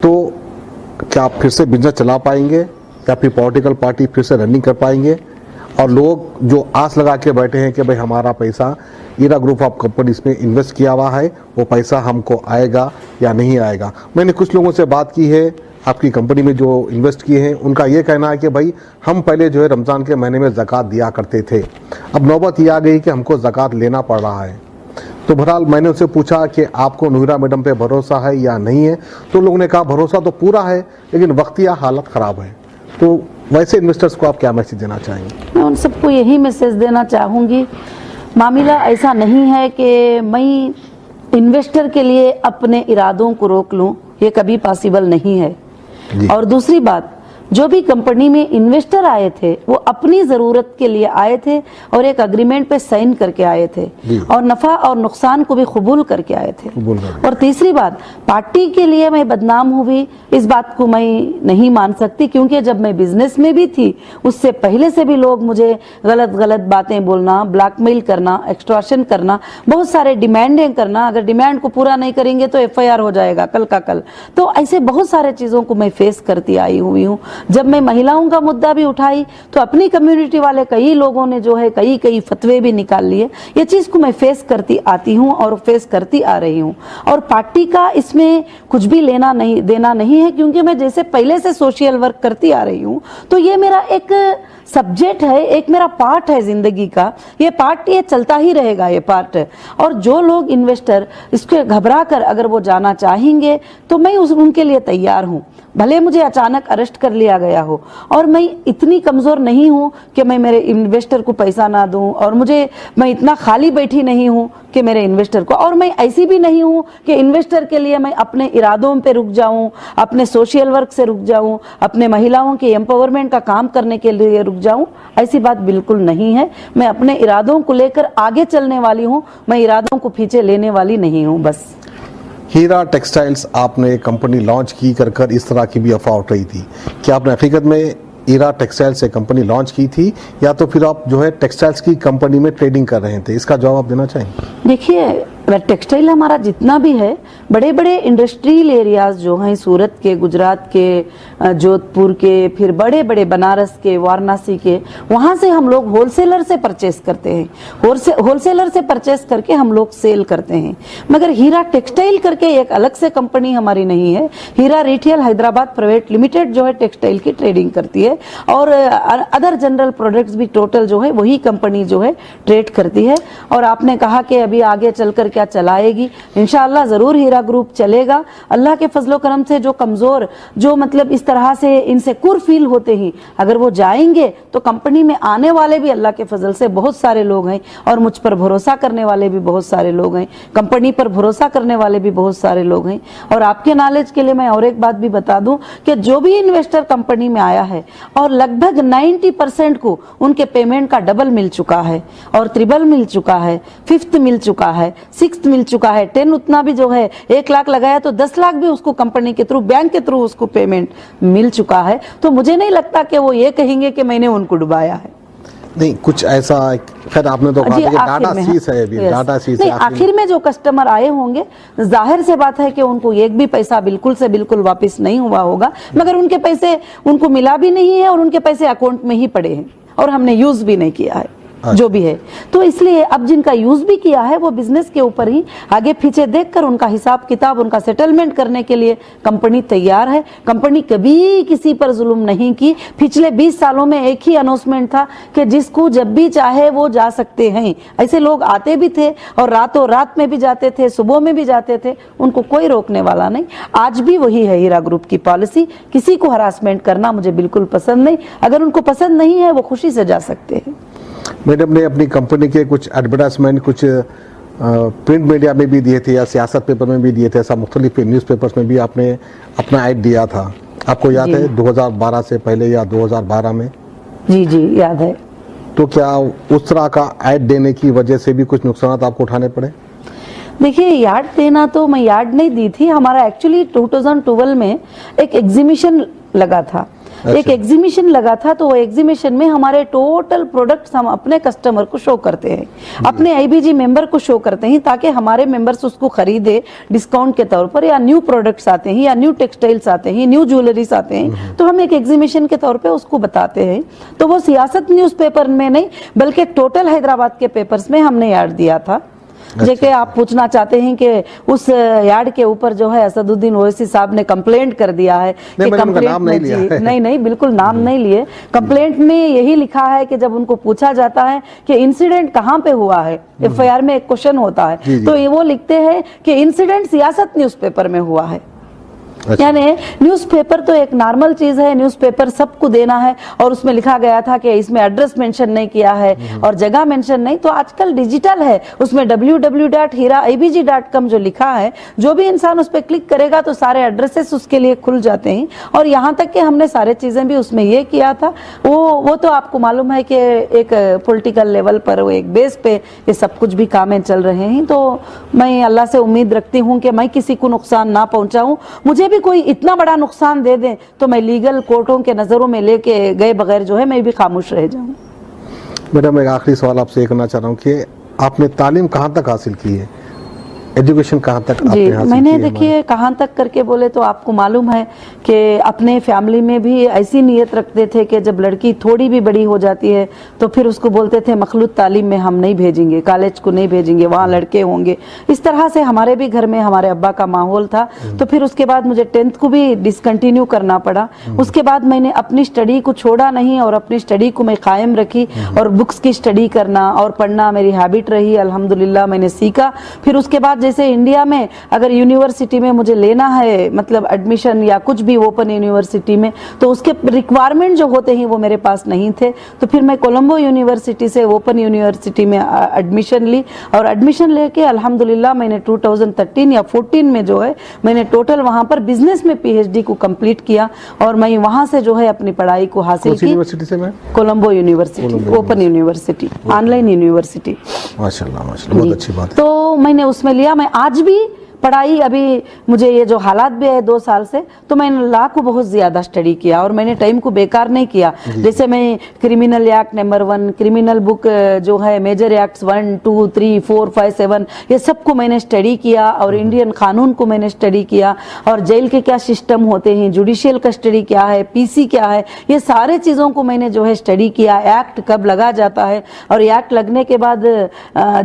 तो क्या आप फिर से बिजनेस चला पाएंगे या फिर पॉलिटिकल पार्टी फिर से रनिंग कर पाएंगे? और लोग जो आस लगा के बैठे हैं कि भाई हमारा पैसा ईरा ग्रुप ऑफ कंपनीज में इन्वेस्ट किया हुआ है, वो पैसा हमको आएगा या नहीं आएगा। मैंने कुछ लोगों से बात की है आपकी कंपनी में जो इन्वेस्ट किए हैं, उनका ये कहना है कि भाई हम पहले जो है रमज़ान के महीने में ज़कात दिया करते थे, अब नौबत ये आ गई कि हमको ज़कात लेना पड़ रहा है। तो बहरहाल मैंने उनसे पूछा कि आपको नूरा मैडम पे भरोसा है या नहीं है, तो लोगों ने कहा भरोसा तो पूरा है लेकिन वक्तिया हालत ख़राब है। तो वैसे इन्वेस्टर्स को आप क्या मैसेज देना चाहेंगे? मैं उन सबको यही मैसेज देना चाहूँगी, मामला ऐसा नहीं है कि मैं इन्वेस्टर के लिए अपने इरादों को रोक लूँ, ये कभी पॉसिबल नहीं है। और दूसरी बात, जो भी कंपनी में इन्वेस्टर आए थे वो अपनी ज़रूरत के लिए आए थे और एक एग्रीमेंट पे साइन करके आए थे और नफ़ा और नुकसान को भी कबूल करके आए थे। और तीसरी बात, पार्टी के लिए मैं बदनाम हुई, इस बात को मैं नहीं मान सकती, क्योंकि जब मैं बिजनेस में भी थी उससे पहले से भी लोग मुझे गलत गलत बातें बोलना, ब्लैकमेल करना, एक्सटॉर्शन करना, बहुत सारे डिमांडें करना, अगर डिमांड को पूरा नहीं करेंगे तो FIR हो जाएगा कल का कल। तो ऐसे बहुत सारे चीज़ों को मैं फेस करती आई हुई हूँ। जब मैं महिलाओं का मुद्दा भी उठाई तो अपनी कम्युनिटी वाले कई लोगों ने जो है कई फतवे भी निकाल लिए। ये चीज़ को मैं फेस करती आती हूँ और फेस करती आ रही हूँ, और पार्टी का इसमें कुछ भी लेना नहीं देना नहीं है, क्योंकि मैं जैसे पहले से सोशल वर्क करती आ रही हूँ, तो ये मेरा एक सब्जेक्ट है, एक मेरा पार्ट है जिंदगी का। ये पार्ट ये चलता ही रहेगा, ये पार्ट है। और जो लोग इन्वेस्टर इसके घबरा कर अगर वो जाना चाहेंगे तो मैं उनके लिए तैयार हूँ, भले मुझे अचानक अरेस्ट कर लिया गया हो। और मैं इतनी कमज़ोर नहीं हूँ कि मैं मेरे इन्वेस्टर को पैसा ना दूँ, और मैं इतना खाली बैठी नहीं हूँ कि मेरे इन्वेस्टर को, और मैं ऐसी भी नहीं हूँ कि इन्वेस्टर के लिए मैं अपने इरादों पे रुक जाऊँ, अपने सोशल वर्क से रुक जाऊँ, अपने महिलाओं के एम्पावरमेंट का काम करने के लिए रुक जाऊँ। ऐसी बात बिल्कुल नहीं है। मैं अपने इरादों को लेकर आगे चलने वाली हूँ, मैं इरादों को पीछे लेने वाली नहीं हूँ। बस हीरा टेक्सटाइल्स आपने कंपनी लॉन्च की कर इस तरह की भी अफवाह उठ रही थी, क्या आपने हकीकत में हीरा टेक्सटाइल्स से कंपनी लॉन्च की थी या तो फिर आप जो है टेक्सटाइल्स की कंपनी में ट्रेडिंग कर रहे थे? इसका जवाब देना चाहेंगे? देखिए, टेक्सटाइल हमारा जितना भी है, बड़े बड़े इंडस्ट्रियल एरियाज जो हैं सूरत के, गुजरात के, जोधपुर के, फिर बड़े बड़े बनारस के, वाराणसी के, वहाँ से हम लोग होलसेलर से परचेस करते हैं। होलसेलर से परचेस करके हम लोग सेल करते हैं। मगर हीरा टेक्सटाइल करके एक अलग से कंपनी हमारी नहीं है। हीरा रिटेल हैदराबाद प्राइवेट लिमिटेड जो है टेक्सटाइल की ट्रेडिंग करती है, और अदर जनरल प्रोडक्ट्स भी टोटल जो है वही कंपनी जो है ट्रेड करती है। और आपने कहा कि अभी आगे चलकर क्या चलाएगी, इंशाअल्लाह जरूर हीरा ग्रुप चलेगा। अल्लाह के फजलो करम से जो कमजोर, जो मतलब इस तरह से इनसे कुर फील होते ही अगर वो जाएंगे तो कंपनी में आने वाले भी अल्लाह के फजल से बहुत सारे लोग हैं, और मुझ पर भरोसा करने वाले भी बहुत सारे लोग हैं, कंपनी पर भरोसा करने वाले भी बहुत सारे लोग हैं। और आपके नॉलेज के लिए मैं और एक बात भी बता दूं कि जो भी इन्वेस्टर कंपनी में आया है और लगभग 90% को उनके पेमेंट का डबल मिल चुका है, और ट्रिपल मिल चुका है, 5th मिल चुका है, 6th मिल चुका है, 10 उतना भी जो है 1 लाख लगाया तो 10 लाख भी उसको कंपनी के थ्रू, बैंक के थ्रू उसको पेमेंट मिल चुका है। तो मुझे नहीं लगता कि वो ये कहेंगे कि मैंने उनको डुबाया है। नहीं, कुछ ऐसा, खैर आपने तो कहा कि डाटा सीज है, अभी डाटा सीज है। आखिर में जो कस्टमर आए होंगे, जाहिर से बात है कि उनको एक भी पैसा बिल्कुल से बिल्कुल वापस नहीं हुआ होगा, मगर उनके पैसे उनको मिला भी नहीं है और उनके पैसे अकाउंट में ही पड़े हैं और हमने यूज भी नहीं किया है जो भी है। तो इसलिए अब जिनका यूज भी किया है वो बिजनेस के ऊपर ही आगे पीछे देखकर उनका हिसाब किताब, उनका सेटलमेंट करने के लिए कंपनी तैयार है। कंपनी कभी किसी पर जुल्म नहीं की। पिछले 20 सालों में एक ही अनाउंसमेंट था कि जिसको जब भी चाहे वो जा सकते हैं। ऐसे लोग आते भी थे और रातों रात में भी जाते थे, सुबह में भी जाते थे, उनको कोई रोकने वाला नहीं। आज भी वही है हीरा ग्रुप की पॉलिसी, किसी को हरासमेंट करना मुझे बिल्कुल पसंद नहीं। अगर उनको पसंद नहीं है वो खुशी से जा सकते हैं। मैडम ने अपनी कंपनी के कुछ एडवर्टाइजमेंट कुछ प्रिंट मीडिया में भी दिए थे या सियासत पेपर में भी दिए थे, ऐसा मुख्तलिफ न्यूज़पेपर्स में भी आपने अपना ऐड दिया था, आपको याद है 2012 से पहले या 2012 में? जी याद है। तो क्या उस तरह का ऐड देने की वजह से भी कुछ नुकसान आपको उठाने पड़े? देखिए, यार्ड देना तो मैं यार्ड नहीं दी थी। हमारा एक्चुअली 2012 में एक एग्जीबिशन लगा था एक एग्जीबिशन लगा था, तो वो एग्जीबिशन में हमारे टोटल प्रोडक्ट्स हम अपने कस्टमर को शो करते हैं, अपने आईबीजी मेंबर को शो करते हैं, ताकि हमारे मेंबर्स उसको खरीदे डिस्काउंट के तौर पर, या न्यू प्रोडक्ट्स आते हैं, या न्यू टेक्सटाइल्स आते हैं, न्यू ज्वेलरीज आते हैं, तो हम एक एग्जीबिशन के तौर पे उसको बताते हैं। तो वो सियासत न्यूज़पेपर में नहीं, बल्कि टोटल हैदराबाद के पेपर्स में हमने ऐड दिया था। जैसे आप पूछना चाहते हैं कि उस यार्ड के ऊपर जो है असदुद्दीन ओवैसी साहब ने कंप्लेंट कर दिया है कि कंप्लेंट में जी नहीं बिल्कुल नाम नहीं लिए। कंप्लेंट में यही लिखा है कि जब उनको पूछा जाता है कि इंसिडेंट कहाँ पे हुआ है, एफआईआर में एक क्वेश्चन होता है, तो ये वो लिखते हैं कि इंसिडेंट सियासत न्यूज़पेपर में हुआ है। अच्छा। यानी न्यूज़पेपर तो एक नॉर्मल चीज है, न्यूज़पेपर सबको देना है, और उसमें लिखा गया था कि इसमें एड्रेस मेंशन नहीं किया है और जगह मेंशन नहीं। तो आजकल डिजिटल है, उसमें www.hiraibg.com जो लिखा है, जो भी इंसान उस पर क्लिक करेगा तो सारे एड्रेसेस उसके लिए खुल जाते हैं। और यहाँ तक कि हमने सारे चीजें भी उसमें ये किया था, वो तो आपको मालूम है कि एक पॉलिटिकल लेवल पर वो एक बेस पे ये सब कुछ भी कामें चल रहे हैं। तो मैं अल्लाह से उम्मीद रखती हूँ कि मैं किसी को नुकसान ना पहुंचाऊं। मुझे भी कोई इतना बड़ा नुकसान दे दे तो मैं लीगल कोर्टों के नजरों में लेके गए बगैर जो है मैं भी खामोश रह जाऊं। मैडम, एक आखिरी सवाल आपसे करना चाह रहा हूँ कि आपने तालीम कहाँ तक हासिल की है, एजुकेशन कहाँ तक आपने जी, हासिल मैंने की है? देखिए कहाँ तक करके बोले तो आपको मालूम है कि अपने फैमिली में भी ऐसी नीयत रखते थे कि जब लड़की थोड़ी भी बड़ी हो जाती है तो फिर उसको बोलते थे मखलूत तालीम में हम नहीं भेजेंगे, कॉलेज को नहीं भेजेंगे, वहाँ लड़के होंगे। इस तरह से हमारे भी घर में हमारे अब्बा का माहौल था। तो फिर उसके बाद मुझे 10th को भी डिसकंटिन्यू करना पड़ा। उसके बाद मैंने अपनी स्टडी को छोड़ा नहीं और अपनी स्टडी को मैं कायम रखी, और बुक्स की स्टडी करना और पढ़ना मेरी हैबिट रही। अल्हम्दुलिल्लाह मैंने सीखा। फिर उसके बाद जैसे इंडिया में अगर यूनिवर्सिटी में मुझे लेना है, मतलब एडमिशन या कुछ भी ओपन यूनिवर्सिटी में, तो उसके रिक्वायरमेंट जो होते हैं वो मेरे पास नहीं थे। तो फिर मैं कोलंबो यूनिवर्सिटी से ओपन यूनिवर्सिटी में एडमिशन ली, और एडमिशन लेके अल्हम्दुलिल्लाह मैंने 2013 या 14 में जो है मैंने टोटल वहां पर बिजनेस में पीएचडी को कंप्लीट किया, और मैं वहां से जो है अपनी पढ़ाई को हासिल की। यूनिवर्सिटी से मैं Colombo university, open university, online university. माशाल्लाह माशाल्लाह, बहुत अच्छी बात है। तो मैंने उसमें लिया। मैं आज भी पढ़ाई, अभी मुझे ये जो हालात भी है 2 साल से, तो मैंने लॉ को बहुत ज्यादा स्टडी किया और मैंने टाइम को बेकार नहीं किया। जैसे मैं criminal act number 1, criminal book जो है मेजर एक्ट्स 1, 2, 3, 4, 5, 7, ये सबको मैंने स्टडी किया, और इंडियन कानून को मैंने स्टडी किया, और जेल के क्या सिस्टम होते हैं, जुडिशियल कस्टडी क्या है, पीसी क्या है, ये सारे चीजों को मैंने जो है स्टडी किया। एक्ट कब लगा जाता है, और एक्ट लगने के बाद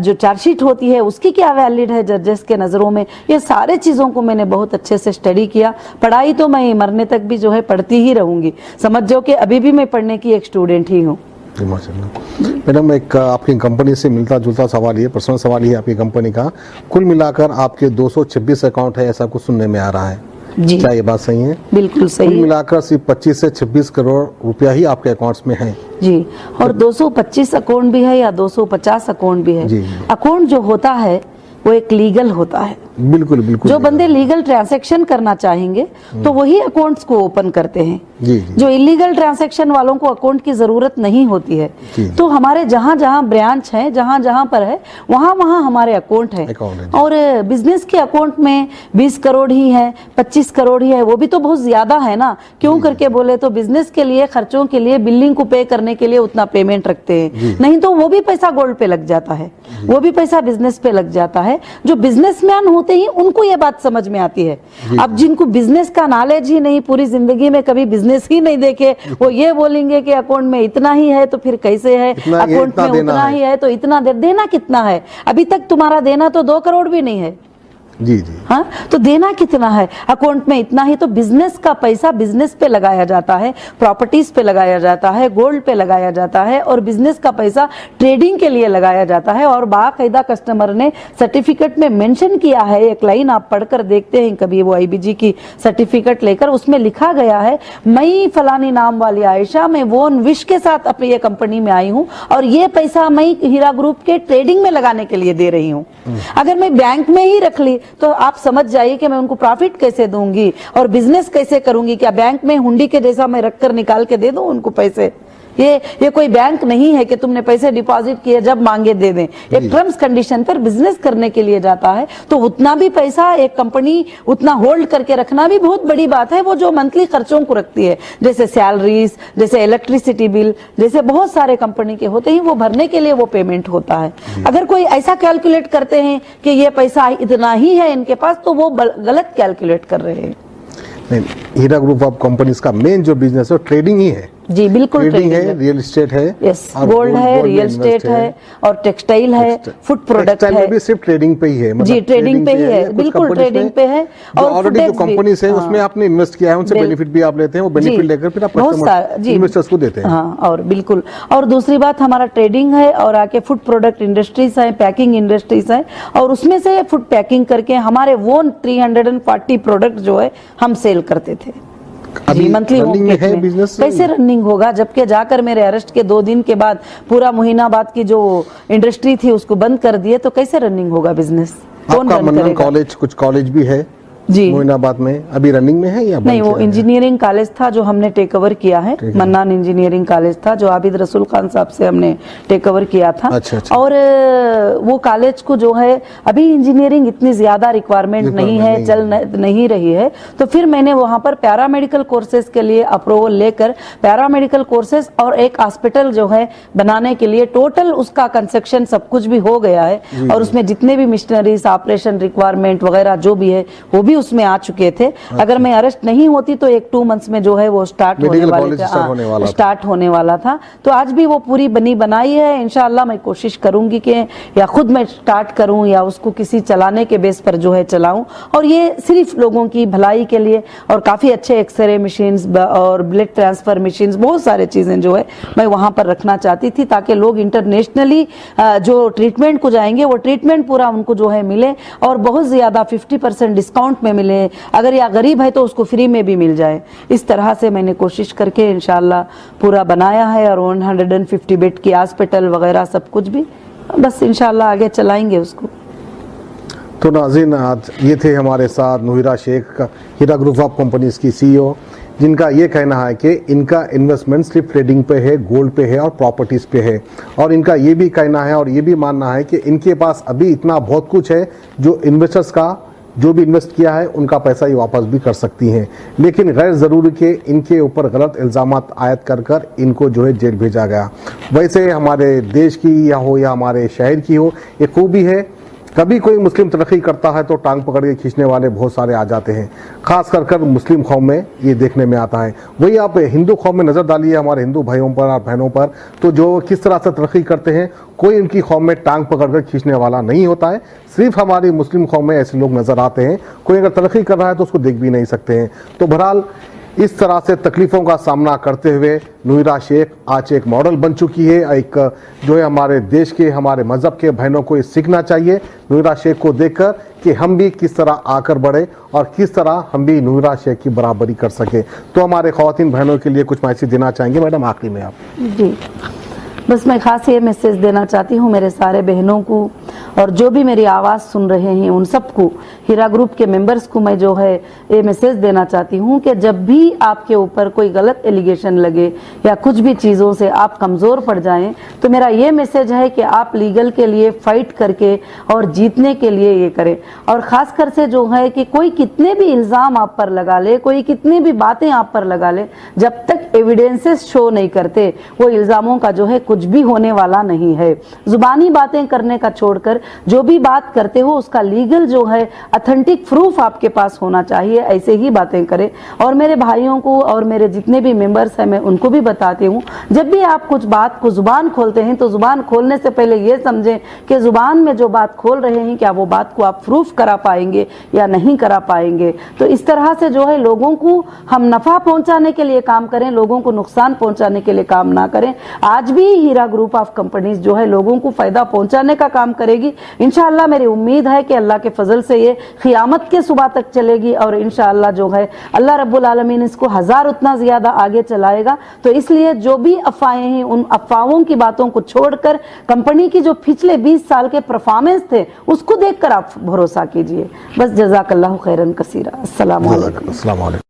जो चार्जशीट होती है उसकी क्या वैलिड है जजेस के नजरों में, ये सारे चीजों को मैंने बहुत अच्छे से स्टडी किया। पढ़ाई तो मैं मरने तक भी जो है पढ़ती ही रहूंगी। समझो कि अभी भी मैं पढ़ने की एक स्टूडेंट ही हूँ। मैडम, एक आपकी कंपनी से मिलता जुलता सवाल ये, पर्सनल सवाल ये आपकी कंपनी का, कुल मिलाकर आपके 226 अकाउंट है ऐसा कुछ सुनने में आ रहा है जी, क्या ये बात सही है? बिल्कुल सही कुल है। मिलाकर सिर्फ 25 से 26 करोड़ रुपया ही आपके अकाउंट्स में है जी, और 225 अकाउंट भी है या 250 अकाउंट भी है। जी। अकाउंट जो होता है वो एक लीगल होता है। बिल्कुल बिल्कुल। जो बंदे लीगल ट्रांजैक्शन करना चाहेंगे तो वही अकाउंट्स को ओपन करते हैं। जी, जी। जो इलीगल ट्रांजैक्शन वालों को अकाउंट की जरूरत नहीं होती है। जी। तो हमारे जहाँ जहाँ ब्रांच है, जहाँ जहाँ पर है, वहाँ वहाँ हमारे अकाउंट है। और बिजनेस के अकाउंट में 20 करोड़ ही है, 25 करोड़ ही है, वो भी तो बहुत ज्यादा है ना। क्यों करके बोले तो बिजनेस के लिए खर्चों के लिए, बिलिंग को पे करने के लिए उतना पेमेंट रखते हैं, नहीं तो वो भी पैसा गोल्ड पे लग जाता है, वो भी पैसा बिजनेस पे लग जाता है। जो बिजनेसमैन होते ही उनको ये बात समझ में आती है। अब जिनको बिजनेस का नॉलेज ही नहीं, पूरी जिंदगी में कभी बिजनेस ही नहीं देखे, वो ये बोलेंगे कि अकाउंट में इतना ही है तो फिर कैसे है, अकाउंट में उतना ही है तो इतना देना कितना है? अभी तक तुम्हारा देना तो 2 करोड़ भी नहीं है। जी जी। हाँ, तो देना कितना है? अकाउंट में इतना ही। तो बिजनेस का पैसा बिजनेस पे लगाया जाता है, प्रॉपर्टीज पे लगाया जाता है, गोल्ड पे लगाया जाता है, और बिजनेस का पैसा ट्रेडिंग के लिए लगाया जाता है। और बाकायदा कस्टमर ने सर्टिफिकेट में मेंशन किया है, एक लाइन आप पढ़कर देखते हैं कभी वो आईबीजी की सर्टिफिकेट लेकर, उसमें लिखा गया है, मैं फलानी नाम वाली आयशा, मैं वो विश के साथ अपनी ये कंपनी में आई हूँ और ये पैसा मैं हीरा ग्रुप के ट्रेडिंग में लगाने के लिए दे रही हूँ। अगर मैं बैंक में ही रख ली तो आप समझ जाइए कि मैं उनको प्रॉफिट कैसे दूंगी और बिजनेस कैसे करूंगी। क्या बैंक में हुंडी के जैसा मैं रखकर निकाल के दे दूं उनको पैसे? ये कोई बैंक नहीं है कि तुमने पैसे डिपॉजिट किए जब मांगे दे दें। एक टर्म्स कंडीशन पर बिजनेस करने के लिए जाता है तो उतना भी पैसा एक कंपनी उतना होल्ड करके रखना भी बहुत बड़ी बात है। वो जो मंथली खर्चों को रखती है, जैसे सैलरीज, जैसे इलेक्ट्रिसिटी बिल, जैसे बहुत सारे कंपनी के होते हैं, वो भरने के लिए वो पेमेंट होता है। अगर कोई ऐसा कैलकुलेट करते हैं कि ये पैसा इतना ही है इनके पास, तो वो गलत कैलकुलेट कर रहे हैं। नहीं, हीरा ग्रुप ऑफ कंपनीज का मेन जो बिजनेस है वो ट्रेडिंग ही है। जी बिल्कुल, ट्रेडिंग है, रियल एस्टेट है, यस, गोल्ड है, रियल एस्टेट है और टेक्सटाइल है, फूड प्रोडक्ट है। में भी सिर्फ ट्रेडिंग पे ही है, जी ट्रेडिंग पे ही है, बिल्कुल ट्रेडिंग पे है। और ऑलरेडी जो कंपनीज है उसमें आपने इन्वेस्ट किया है, उनसे बेनिफिट भी आप लेते हैं, वो बेनिफिट लेकर फिर आप इन्वेस्टर्स को देते हैं। हाँ, और बिल्कुल, और दूसरी बात हमारा ट्रेडिंग है और आके फूड प्रोडक्ट इंडस्ट्रीज है, पैकिंग इंडस्ट्रीज है, और उसमें से फूड पैकिंग करके हमारे वो 340 प्रोडक्ट जो है हम सेल करते थे। अभी मंथली रनिंग में है बिजनेस? कैसे रनिंग होगा जबकि जाकर मेरे अरेस्ट के 2 दिन के बाद पूरा मुहीनाबाद की जो इंडस्ट्री थी उसको बंद कर दिए, तो कैसे रनिंग होगा बिजनेस? कौन रन करेगा? कॉलेज, कुछ कॉलेज भी है जी मोइनाबाद में, अभी रनिंग में है या नहीं? वो इंजीनियरिंग कॉलेज था जो हमने टेक ओवर किया है, मन्नान इंजीनियरिंग कॉलेज था जो आबिद रसूल खान साहब से हमने टेक ओवर किया था। अच्छा, अच्छा। और वो कॉलेज को जो है अभी इंजीनियरिंग इतनी ज्यादा रिक्वायरमेंट नहीं है, चल नहीं रही है, तो फिर मैंने वहां पर पैरामेडिकल कोर्सेज के लिए अप्रूवल लेकर पैरामेडिकल कोर्सेज और एक हॉस्पिटल जो है बनाने के लिए टोटल उसका कंस्ट्रक्शन सब कुछ भी हो गया है, और उसमें जितने भी मिशनरीज, ऑपरेशन रिक्वायरमेंट वगैरह जो भी है वो भी उसमें आ चुके थे। अगर मैं अरेस्ट नहीं होती तो 1-2 मंथ्स में जो है वो स्टार्ट होने वाला था। तो आज भी वो पूरी बनी बनाई है। इंशाअल्लाह मैं कोशिश करूंगी कि या खुद मैं स्टार्ट करूं या उसको किसी चलाने के बेस पर जो है चलाऊं, और ये सिर्फ लोगों की भलाई के लिए, और काफी अच्छे एक्सरे मशीन्स और ब्लड ट्रांसफर मशीन्स, बहुत सारे चीजें जो है मैं वहां पर रखना चाहती थी ताकि लोग इंटरनेशनली जो ट्रीटमेंट को जाएंगे वो ट्रीटमेंट पूरा उनको जो है मिले, और बहुत ज्यादा 50% डिस्काउंट में मिले। अगर या गरीब है तो उसको फ्री में भी मिल जाए। इस तरह से मैंने कोशिश करके इंशाल्लाह पूरा बनाया है, और 150 बेड की हॉस्पिटल वगैरह सब कुछ भी, बस इंशाल्लाह आगे चलाएंगे उसको। तो नाज़रीन, आज ये थे हमारे साथ नुहिरा शेख, हीरा ग्रुप ऑफ कंपनीज की CEO, जिनका ये कहना है कि इनका इन्वेस्टमेंट सिर्फ ट्रेडिंग पे है, गोल्ड पे है और प्रॉपर्टीज़ पे है। और इनका ये भी कहना है और ये भी मानना है कि इनके पास अभी इतना बहुत कुछ है जो इन्वेस्टर्स का जो भी इन्वेस्ट किया है उनका पैसा ही वापस भी कर सकती हैं, लेकिन गैर ज़रूरी के इनके ऊपर गलत इल्ज़ामात आयद कर इनको जो है जेल भेजा गया। वैसे हमारे देश की या हो या हमारे शहर की हो, ये खूबी है, कभी कोई मुस्लिम तरक्की करता है तो टांग पकड़ के खींचने वाले बहुत सारे आ जाते हैं, खास कर मुस्लिम कौम में ये देखने में आता है। वही आप हिंदू कौम में नज़र डालिए, हमारे हिंदू भाइयों पर और बहनों पर, तो जो किस तरह से तरक्की करते हैं, कोई उनकी कौम में टांग पकड़ कर खींचने वाला नहीं होता है। सिर्फ हमारी मुस्लिम कौम में ऐसे लोग नज़र आते हैं, कोई अगर तरक्की कर रहा है तो उसको देख भी नहीं सकते हैं। तो बहरहाल इस तरह से तकलीफ़ों का सामना करते हुए नुहिरा शेख आज एक मॉडल बन चुकी है। एक जो है हमारे देश के, हमारे मज़हब के बहनों को ये सीखना चाहिए नुहिरा शेख को देखकर कि हम भी किस तरह आकर बढ़े और किस तरह हम भी नुहिरा शेख की बराबरी कर सके। तो हमारे ख़वातीन बहनों के लिए कुछ मैसेज देना चाहेंगे मैडम आखिरी में आप? जी, बस मैं खास ये मैसेज देना चाहती हूँ मेरे सारे बहनों को, और जो भी मेरी आवाज़ सुन रहे हैं उन सबको, हीरा ग्रुप के मेंबर्स को मैं जो है ये मैसेज देना चाहती हूँ कि जब भी आपके ऊपर कोई गलत एलिगेशन लगे या कुछ भी चीज़ों से आप कमज़ोर पड़ जाएं, तो मेरा ये मैसेज है कि आप लीगल के लिए फ़ाइट करके और जीतने के लिए ये करें। और ख़ास कर से जो है कि कोई कितने भी इल्ज़ाम आप पर लगा ले, कोई कितनी भी बातें आप पर लगा ले, जब तक एविडेंसेस शो नहीं करते वो इल्ज़ामों का जो है कुछ भी होने वाला नहीं है। जुबानी बातें करने का छोड़कर जो भी बात करते हो उसका लीगल जो है ऑथेंटिक प्रूफ आपके पास होना चाहिए, ऐसे ही बातें करें। और मेरे भाइयों को और मेरे जितने भी मेंबर्स हैं मैं उनको भी बताती हूँ, जब भी आप कुछ बात को जुबान खोलते हैं तो जुबान खोलने से पहले ये समझें कि जुबान में जो बात खोल रहे हैं क्या वो बात को आप प्रूफ करा पाएंगे या नहीं करा पाएंगे। तो इस तरह से जो है लोगों को हम नफा पहुंचाने के लिए काम करें, लोगों को नुकसान पहुंचाने के लिए काम ना करें। आज भी हीरा ग्रुप ऑफ कंपनीज जो है लोगों को फायदा पहुंचाने का काम करेगी। इंशाअल्लाह मेरी उम्मीद है कि अल्लाह के फजल से ये क़ियामत के सुबह तक चलेगी, और इंशाअल्लाह जो है अल्लाह रब्बुल आलमीन इसको 1000 उतना ज्यादा आगे चलाएगा। तो इसलिए जो भी अफवाहें हैं उन अफवाहों की बातों को छोड़कर कंपनी की जो पिछले 20 साल के परफॉर्मेंस थे उसको देखकर आप भरोसा कीजिए। बस जज़ाकल्लाहु खैरन कसीरा। अस्सलाम वालेकुम।